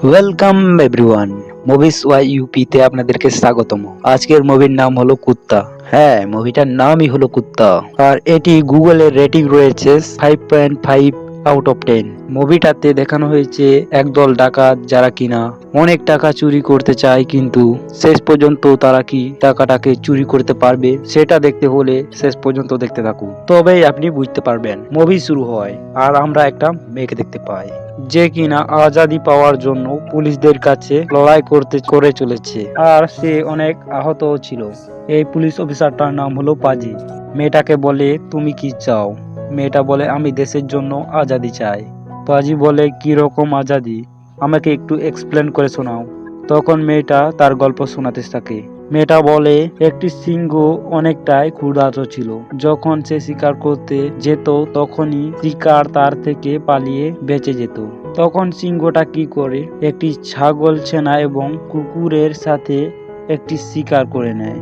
Welcome everyone, movies Y ইউপিতে আপনাদেরকে স্বাগতম। আজকের মুভির নাম হলো কুত্তা। হ্যাঁ, মুভিটার নামই হলো কুত্তা। আর এটি গুগলের রেটিং রয়েছে 5.5 আউট অফ 10। মুভিটাতে দেখানো হয়েছে একদল ডাকাত যারা কিনা অনেক টাকা চুরি করতে চায়, কিন্তু শেষ পর্যন্ত তারা কি টাকাটাকে চুরি করতে পারবে সেটা দেখতে হলে শেষ পর্যন্ত দেখতে থাকুন, তবেই আপনি বুঝতে পারবেন। মুভি শুরু হয় আর আমরা একটা মেয়েকে দেখতে পাই যে কিনা আজাদি পাওয়ার জন্য পুলিশদের কাছে লড়াই করে চলেছে, আর সে অনেক আহত ছিল। এই পুলিশ অফিসারটার নাম হলো পাজি। মেয়েটাকে বলে, তুমি কি চাও? মেয়েটা বলে, আমি দেশের জন্য আজাদি চাই। পাজি বলে, কি রকম আজাদি, আমাকে একটু এক্সপ্লেন করে শোনাও। তখন মেয়েটা তার গল্প শোনাতে থাকে। মেয়েটা বলে, একটি সিংহ অনেকটাই ক্ষুধার্ত ছিল। যখন সে শিকার করতে যেত তখনই শিকার তার থেকে পালিয়ে বেঁচে যেত। তখন সিংহটা কি করে, একটি ছাগল, ছানা এবং কুকুরের সাথে একটি শিকার করে নেয়।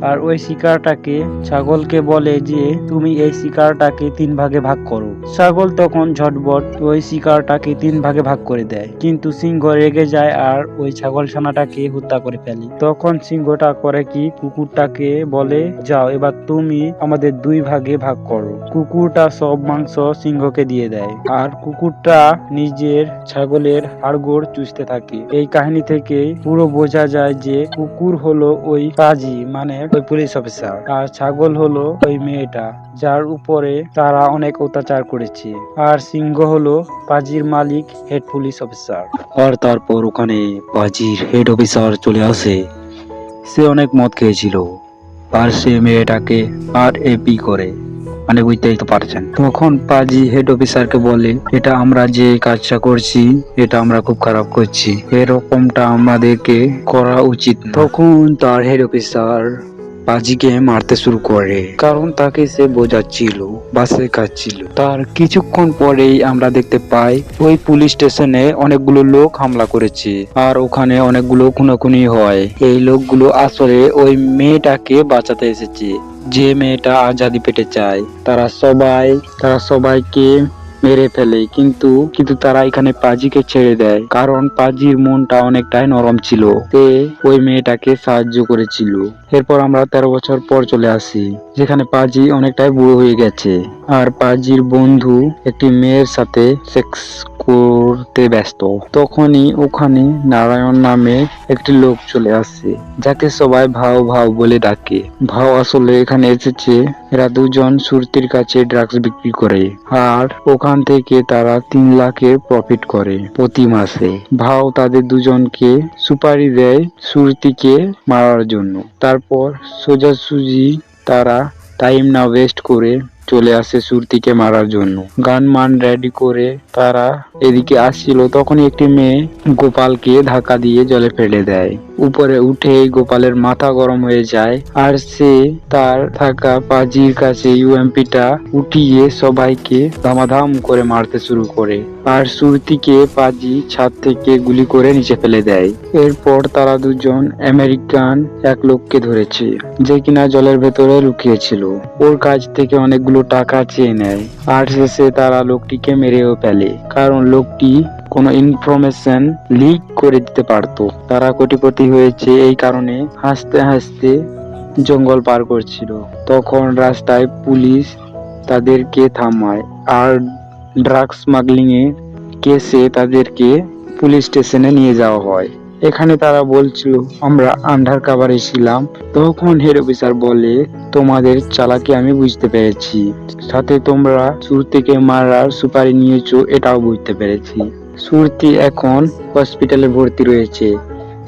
আর ওই শিকারটাকে ছাগলকে বলে যে তুমি এই শিকারটাকে 3 ভাগে ভাগ করো। ছাগল তখন ঝটবট ওই শিকারটাকে 3 ভাগে ভাগ করে দেয়, কিন্তু সিংহ রেগে যায় আর ওই ছাগল ছানাটাকে হত্যা করে ফেলে। তখন সিংহটা করে কি, কুকুরটাকে বলে, যাও এবার তুমি আমাদের 2 ভাগে ভাগ করো। কুকুরটা সব মাংস সিংহকে দিয়ে দেয় আর কুকুরটা নিজের ছাগলের হাড়গোড় চুষতে থাকে। এই কাহিনী থেকে পুরো বোঝা যায় যে কুকুর হলো ওই কাজী, মানে ওই পুলিশ অফিসার, আর ছাগল হলো ওই মেয়েটা যার উপরে তারা অনেক অত্যাচার করেছে, আর সিংহ হলো পাজির মালিক, হেড পুলিশ অফিসার। আর তারপর ওখানে পাজির হেড অফিসার চলে আসে। সে অনেক মদ খেয়েছিল আর সে মেয়েটাকে আর এপি করে, মানে বুঝতেই তো পারছেন। তখন পাজি হেড অফিসারকে বলে, এটা আমরা যে কাজটা করছি এটা আমরা খুব খারাপ করছি, এরকমটা আমাদেরকে করা উচিত না। তখন তার হেড অফিসার পাজিকে মারতে শুরু করে, কারণ তাকে সে বোঝাচ্ছিল বা শেখাচ্ছিল। তার কিছুক্ষণ পরেই আমরা দেখতে পাই ওই পুলিশ স্টেশনে অনেকগুলো লোক হামলা করেছে আর ওখানে অনেকগুলো খুনোখুনি হয়। এই লোকগুলো আসলে ওই মেয়েটাকে বাঁচাতে এসেছে, যে মেয়েটা আজাদি পেতে চায়। তারা সবাইকে মেরে ফেলে, কিন্তু তারা এখানে পাজিকে ছেড়ে দেয়, কারণ পাজির মনটা অনেকটাই নরম ছিল। সে ওই মেয়েটাকে সাহায্য করেছিল। এরপর আমরা 13 বছর পর চলে আসি, যেখানে পাজি অনেকটাই বুড়ো হয়ে গেছে আর পাজির বন্ধু একটি মেয়ের সাথে সেক্স করতে ব্যস্ত। তখনই ওখানে নারায়ণ নামে একটি লোক চলে আসে, যাকে সবাই ভাও ভাও বলে ডাকে। ভাও আসলে এখানে এসেছে, এরা দুজন সুরতির কাছে ড্রাগস বিক্রি করে আর ওখান থেকে তারা 3 লাখের প্রফিট করে প্রতি মাসে। ভাও তাদের দুজনকে সুপারি দেয় সুরতিকে মারার জন্য। তারপর সোজাসুজি তারা টাইম না ওয়েস্ট করে চলে আসে সুরতিকে মারার জন্য। গানমান রেডি করে তারা এদিকে আসছিল, তখনই একটি মেয়ে গোপালকে ধাক্কা দিয়ে জলে ফেলে দেয়। উপরে উঠে গোপালের মাথা গরম হয়ে যায় আর সে তার থাকা পাজির কাছে ইউএমপিটা উঠিয়ে সবাইকে ধামাধাম করে মারতে শুরু করে, আর সুরতিকে পাজি ছাদ থেকে গুলি করে নিচে ফেলে দেয়। এরপর তারা দুজন আমেরিকান এক লোককে ধরেছে, যে কিনা জলের ভেতরে লুকিয়েছিল। ওর কাছ থেকে অনেকগুলো টাকা চেয়ে নেয় আর শেষে তারা লোকটিকে মেরেও ফেলে, কারণ লোকটি কোনো ইনফরমেশন লিক করে দিতে পারতো। তারা কোটিপতি হয়েছে এই কারণে হাসতে হাসতে জঙ্গল পার করছিল। তখন রাস্তায় পুলিশ তাদেরকে থামায় আর ড্রাগস স্মাগলিং এর কেসে তাদেরকে পুলিশ স্টেশনে নিয়ে যাওয়া হয়। এখানে তারা বলছিল আমরা আন্ডার কাভারে ছিলাম। তখন হেড অফিসার বলে, তোমাদের চালাকি আমি বুঝতে পেরেছি, সাথে তোমরা সুরতিকে মারার সুপারি নিয়েছো এটাও বুঝতে পেরেছি। সুরতি এখন হসপিটালে ভর্তি রয়েছে।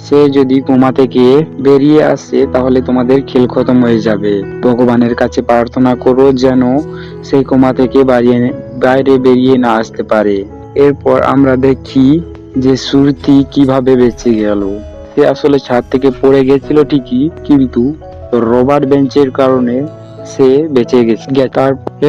সে যদি কোমা থেকে বেরিয়ে আসে তাহলে তোমাদের খেল খতম হয়ে যাবে। ভগবানের কাছে প্রার্থনা করো যেন সেই কোমা থেকে বাইরে বেরিয়ে না আসতে পারে। এরপর আমরা দেখি যে সুরতি কিভাবে বেঁচে গেল। সে আসলে ছাদ থেকে পড়ে গেছিল ঠিকই, কিন্তু রবার বেঞ্চের কারণে সে বেঁচে গেছে।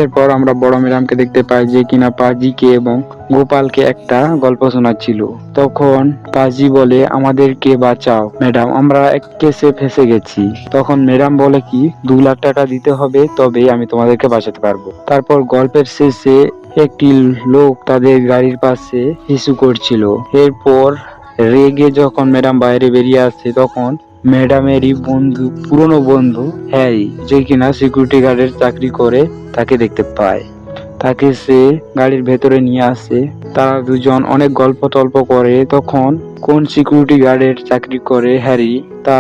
এরপর আমরা বড় ম্যাডামকে দেখতে পাই, যে কিনা পাজিকে এবং গোপালকে একটা গল্প শোনাচ্ছিল। তখন পাজি বলে, আমাদেরকে বাঁচাও ম্যাডাম, আমরা এক কেসে ফেসে গেছি। তখন ম্যাডাম বলে কি, 2 লাখ টাকা দিতে হবে, তবেই আমি তোমাদেরকে বাঁচাতে পারবো। তারপর গল্পের শেষে একটি লোক তাদের গাড়ির পাশে হিসু করছিল। এরপর রেগে যখন ম্যাডাম বাইরে বেরিয়ে আসে তখন ম্যাডামেরই পুরনো বন্ধু হ্যারি, যে কিনা সিকিউরিটি গার্ডের চাকরি করে, তাকে দেখতে পায়। তাকে সে গাড়ির ভেতরে নিয়ে আসে। তারা দুজন অনেক গল্প টল্প করে। তখন কোন সিকিউরিটি গার্ডের চাকরি করে হ্যারি তা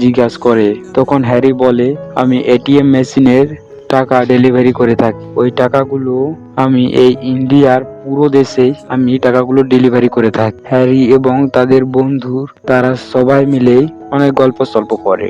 জিজ্ঞাসা করে। তখন হ্যারি বলে, আমি এটিএম মেশিনের টাকা ডেলিভারি করে থাকি। ওই টাকাগুলো আমি এই ইন্ডিয়ার পুরো দেশে আমি টাকাগুলো ডেলিভারি করে থাকি। হ্যারি এবং তাদের বন্ধু তারা সবাই মিলে অনেক গল্প সল্প করে।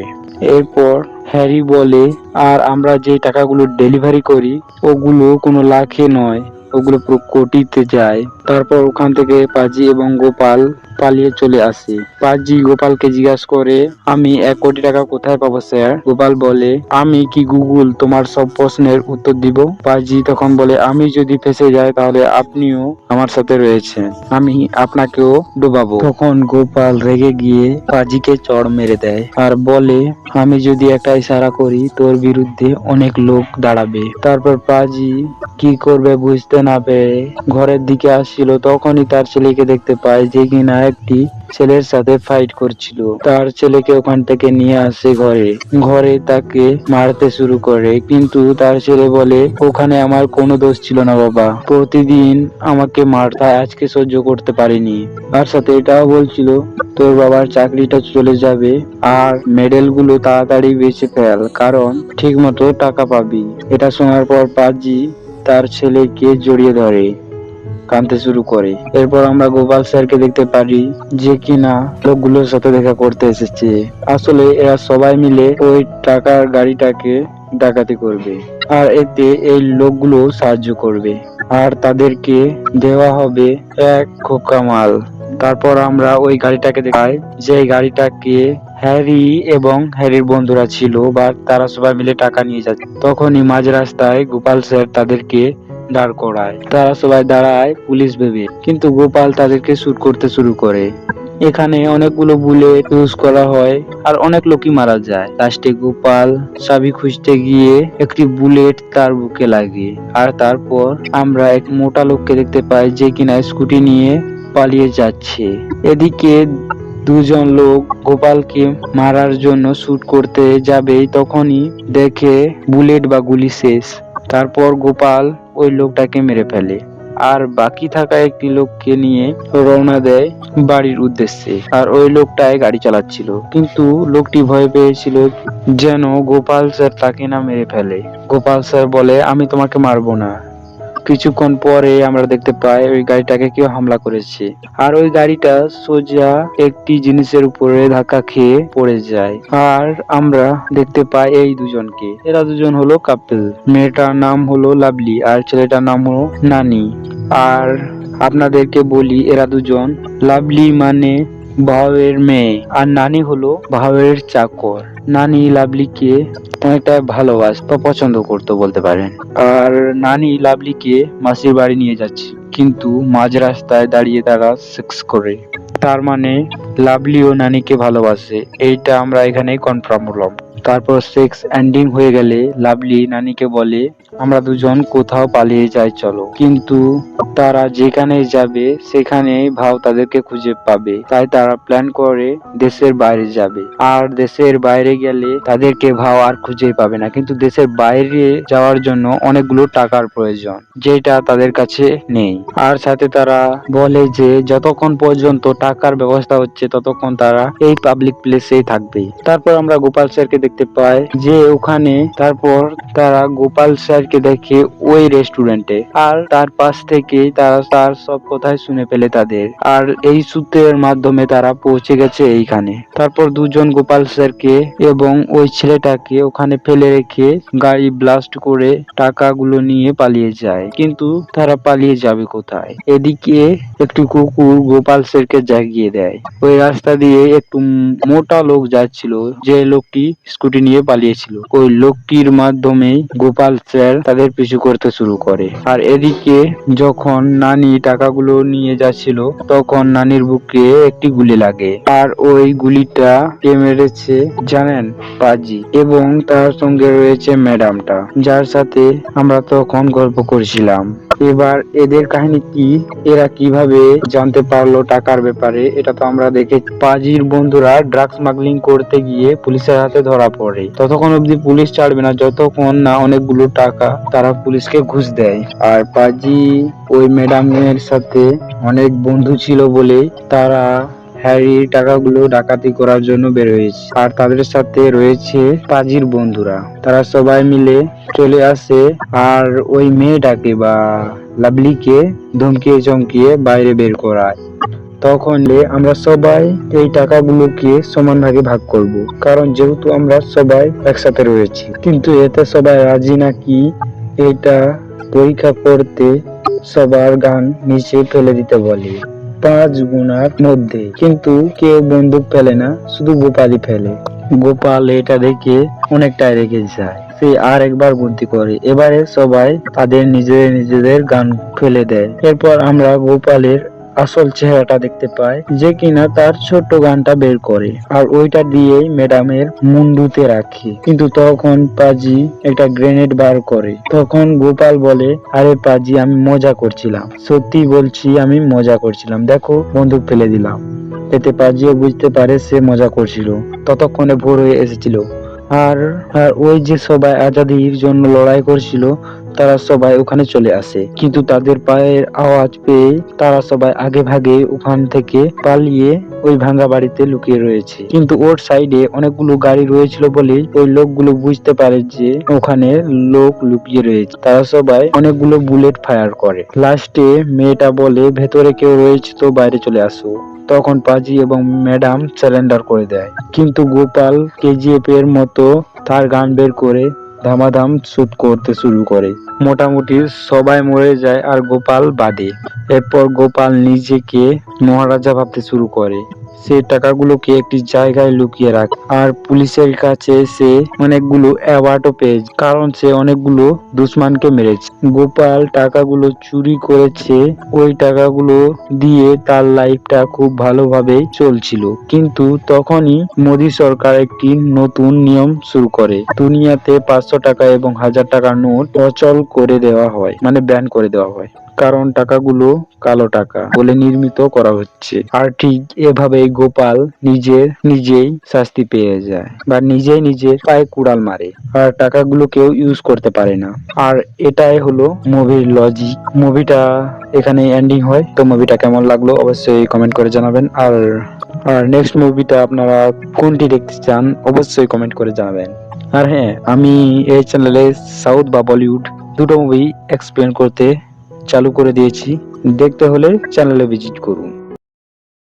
এরপর হ্যারি বলে, আর আমরা যে টাকাগুলো ডেলিভারি করি ওগুলো কোনো লাখে নয়, ওগুলো পুরো কোটিতে যায়। তারপর ওখান থেকে পাজি এবং গোপাল পালিয়ে চলে আসে। পাজি গোপালকে জিজ্ঞাসা করে, আমি 1 কোটি টাকা কোথায় পাবো স্যার? গোপাল বলে, আমি কি গুগল তোমার সব প্রশ্নের উত্তর দিব? পাজি তখন বলে, আমি যদি ফেঁসে যাই তাহলে আপনিও আমার সাথে রয়েছেন, আমি আপনাকেও ডুবাবো। তখন গোপাল রেগে গিয়ে পাজিকে চড় মেরে দেয় আর বলে, আমি যদি একটা ইশারা করি তোর বিরুদ্ধে অনেক লোক দাঁড়াবে। তারপর পাজি কি করবে বুঝতে না পেরে ঘরের দিকে আসছিল। তখনই তার ছেলেকে দেখতে পায়, যে কিনা একটি ছেলের সাথে ফাইট করছিল। তার ছেলেকে ওখান থেকে নিয়ে আসে ঘরে। ঘরে তাকে মারতে শুরু করে, কিন্তু তার ছেলে বলে, ওখানে আমার কোনো দোষ ছিল না বাবা, প্রতিদিন আমাকে মারতা, আজকে সহ্য করতে পারিনি। তার সাথে এটাও বলছিল, তোর বাবার চাকরিটা চলে যাবে আর মেডেল গুলো তাড়াতাড়ি বেঁচে ফেল, কারণ ঠিক মতো টাকা পাবি। এটা শোনার পর পাজি তার ছেলেকে জড়িয়ে ধরে, কাঁদতে শুরু করে। এরপর আমরা গোপাল স্যারকে দেখতে পারি, যে কিনা লোকগুলোর সাথে দেখা করতে এসেছে। আসলে এরা সবাই মিলে ওই টাকার গাড়িটাকে ডাকাতি করবে, আর এতে এই লোকগুলো সাহায্য করবে, আর তাদেরকে দেওয়া হবে 1 খোকা মাল। তারপর আমরা ওই গাড়িটাকে দেখাই, যে গাড়িটাকে হ্যারি এবং হ্যারির বন্ধুরা ছিল, বা তারা সবাই মিলে টাকা নিয়ে যাচ্ছে। তখনই মাঝ রাস্তায় গোপাল স্যার তাদেরকে দাঁড় করায়। তারা সবাই দাঁড়ায় পুলিশ ভেবে, কিন্তু গোপাল তাদেরকে শুট করতে শুরু করে। এখানে অনেকগুলো বুলেট ইউজ করা হয় আর অনেক লোকই মারা যায়। লাস্টে গোপাল চাবি খুঁজতে গিয়ে একটি বুলেট তার বুকে লাগে। আর তারপর আমরা এক মোটা লোককে দেখতে পাই, যে কিনা স্কুটি নিয়ে পালিয়ে যাচ্ছে। এদিকে দুজন লোক গোপালকে মারার জন্য শুট করতে যাবে, তখনই দেখে বুলেট বা গুলি শেষ। তারপর গোপাল ওই লোকটাকে মেরে ফেলে আর বাকি থাকা একটি লোককে নিয়ে রওনা দেয় বাড়ির উদ্দেশ্যে। আর ওই লোকটাই গাড়ি চালাচ্ছিল, কিন্তু লোকটি ভয় পেয়েছিল যেন গোপাল স্যার তাকে না মেরে ফেলে। গোপাল স্যার বলে, আমি তোমাকে মারবো না। কিছুক্ষণ পরে আমরা দেখতে পাই ওই গাড়িটাকে কেউ হামলা করেছে, আর ওই গাড়িটা সোজা একটি জিনিসের উপরে ধাক্কা খেয়ে পড়ে যায়। আর আমরা দেখতে পাই এই দুজনকে, এরা দুজন হলো কাপল। মেয়েটার নাম হলো লাভলি আর ছেলেটার নাম হলো নানি। আর আপনাদেরকে বলি, এরা দুজন, লাভলি মানে ভাওয়ের মেয়ে আর নানি হলো ভাওয়ের চাকর। নানি লাভলিকে অনেকটা ভালোবাসতো, পছন্দ করতো বলতে পারেন। আর নানি লাভলিকে মাসির বাড়ি নিয়ে যাচ্ছে, কিন্তু মাঝ রাস্তায় দাঁড়িয়ে তারা সেক্স করে। তার মানে লাভলিও নানিকে ভালোবাসে, এইটা আমরা এখানেই কনফার্ম হলাম। তারপর সেক্স এন্ডিং হয়ে গেলে লাভলি নানিকে বলে, আমরা দুজন কোথাও পালিয়ে যাই চলো। কিন্তু তারা যেখানে যাবে সেখানে ভাও তাদেরকে খুঁজে পাবে, তাই তারা প্ল্যান করে দেশের বাইরে যাবে। আর দেশের বাইরে গেলে তাদেরকে ভাও আর খুঁজে পাবে না, কিন্তু দেশের বাইরে যাওয়ার জন্য অনেকগুলো টাকার প্রয়োজন, যেটা তাদের কাছে নেই। আর সাথে তারা বলে যে যতক্ষণ পর্যন্ত টাকার ব্যবস্থা হচ্ছে ততক্ষণ তারা এই পাবলিক প্লেসেই থাকবে। তারপর আমরা গোপাল স্যারকে দেখতে পাই যে ওখানে। তারপর তারা গোপাল স্যারকে দেখে ওই রেস্টুরেন্টে, আর তার পাশ থেকে তারা তার সব কথাই শুনে ফেলে তাদের। আর এই সূত্রের মাধ্যমে তারা পৌঁছে গেছে এইখানে। তারপর দুজন গোপাল স্যারকে এবং ওই ছেলেটাকে ওখানে ফেলে রেখে গাড়ি ব্লাস্ট করে টাকাগুলো নিয়ে পালিয়ে যায়। কিন্তু তারা পালিয়ে যাবে কোথায়? এদিকে একটি কুকুর গোপাল স্যারকে জাগিয়ে দেয়। ওই রাস্তা দিয়ে একটু মোটা লোক যাচ্ছিল, যে লোকটি স্কুটি নিয়ে পালিয়েছিল। ওই লোকটির মাধ্যমে গোপাল স্যার তাদের পিছু করতে শুরু করে। আর এদিকে যখন নানি টাকাগুলো নিয়ে যাচ্ছিল তখন নানির বুকে একটি গুলি লাগে, আর ওই গুলিটা কে মেরেছে জানেন? পাজি। এবং তার সঙ্গে রয়েছে ম্যাডামটা, যার সাথে আমরা তখন গল্প করছিলাম। এবার এদের কাহিনী কি, এরা কিভাবে জানতে পারলো টাকার ব্যাপারে, এটা তো আমরা দেখে। পাজির বন্ধুরা ড্রাগস স্মাগলিং করতে গিয়ে পুলিশের হাতে ধরা পড়ে। ততক্ষণ অব্দি পুলিশ ছাড়বে না যতক্ষণ না অনেকগুলো টাকা তারা পুলিশকে ঘুষ দেয়। আর পাজি ওই ম্যাডামের সাথে অনেক বন্ধু ছিল বলে তারা হ্যারির টাকাগুলো ডাকাতি করার জন্য বের হয়েছে। আর তাদের সাথে রয়েছে পাজির বন্ধুরা, তারা সবাই মিলে চলে আসে আর ওই মেয়েটাকে বা লাভলিকে ধমকিয়ে চমকিয়ে বাইরে বের করায়। তখন আমরা সবাই এই টাকাগুলোকে সমান ভাগে ভাগ করব, কারণ যেহেতু আমরা সবাই একসাথে রয়েছি। কিন্তু এতে সবাই রাজি নাকি এটা পরীক্ষা করতে সবার গান নিচে ফেলে দিতে বলে 5 গুণার মধ্যে। কিন্তু কেউ বন্দুক ফেলে না, শুধু গোপালই ফেলে। গোপাল এটা দেখে অনেকটাই রেগে যায়, সে আর একবার গুনতি করে। এবারে সবাই তাদের নিজেদের গান ফেলে দেয়। এরপর আমরা গোপালের আসল চেহারাটা দেখতে পাই, যে কিনা তার ছোট্ট গানটা বের করে আর ওইটা দিয়েই ম্যাডামের মুন্ডুতে রাখে। কিন্তু তখন পাজি একটা গ্রেনেড বার করে। তখন গোপাল বলে, আরে পাজি, আমি মজা করছিলাম, সত্যি বলছি আমি মজা করছিলাম, দেখো বন্দুক ফেলে দিলাম। এতে পাজিও বুঝতে পারে সে মজা করছিল। ততক্ষণে ভোর হয়ে এসেছিল। আর আর ওই যে সবাই আজাদির জন্য লড়াই করছিল তারা সবাই ওখানে চলে আসে। কিন্তু তাদের পায়ের আওয়াজ পেয়ে তারা সবাই আগে ভাগে ওখান থেকে পালিয়ে ওই ভাঙা বাড়িতে লুকিয়ে রয়েছে। কিন্তু ওর সাইডে অনেকগুলো গাড়ি রয়েছিল বলে ওই লোকগুলো বুঝতে পারে যে ওখানে লোক লুকিয়ে রয়েছে। তারা সবাই অনেকগুলো বুলেট ফায়ার করে। লাস্টে মেয়েটা বলে, ভেতরে কেউ রয়েছে তো বাইরে চলে আসো। তখন পাজি এবং ম্যাডাম সারেন্ডার করে দেয়। কিন্তু গোপাল কেজিএফ এর মতো তার গান বের করে ধামাধাম শুট করতে শুরু করে। মোটামুটি সবাই মরে যায় আর গোপাল বাদে। এরপর গোপাল নিজেকে মহারাজা ভাবতে শুরু করে। সে টাকাগুলোকে একটি জায়গায় লুকিয়ে রাখে আর পুলিশের কাছে সে অনেকগুলো অ্যাওয়ার্ডও পেয়েছে, কারণ সে অনেকগুলো দুশমনকে মেরেছে। গোপাল টাকাগুলো চুরি করেছে, ওই টাকাগুলো দিয়ে তার লাইফটা খুব ভালোভাবেই চলছিল। কিন্তু তখনই মোদী সরকার একটি নতুন নিয়ম শুরু করে। দুনিয়াতে 500 টাকা এবং 1000 টাকার নোট অচল করে দেওয়া হয়, মানে ব্যান করে দেওয়া হয়, কারণ টাকাগুলো কালো টাকা বলে নির্মিত করা হচ্ছে। আর ঠিক এভাবেই গোপাল নিজেই শাস্তি পেয়ে যায় বা নিজের পায়ে কুড়াল মারে আর টাকাগুলো কেউ ইউজ করতে পারে না। আর এটাই হলো মুভির লজিক। মুভিটা এখানে এন্ডিং হয়। তো মুভিটা কেমন লাগলো অবশ্যই কমেন্ট করে জানাবেন। আর নেক্সট মুভিটা আপনারা কোনটি দেখতে চান অবশ্যই কমেন্ট করে জানাবেন। আর হ্যাঁ, আমি এই চ্যানেলে সাউথ বা বলিউড দুটো মুভি এক্সপ্লেন করতে চালু করে দিয়েছি, দেখতে হলে চ্যানেলে ভিজিট করুন।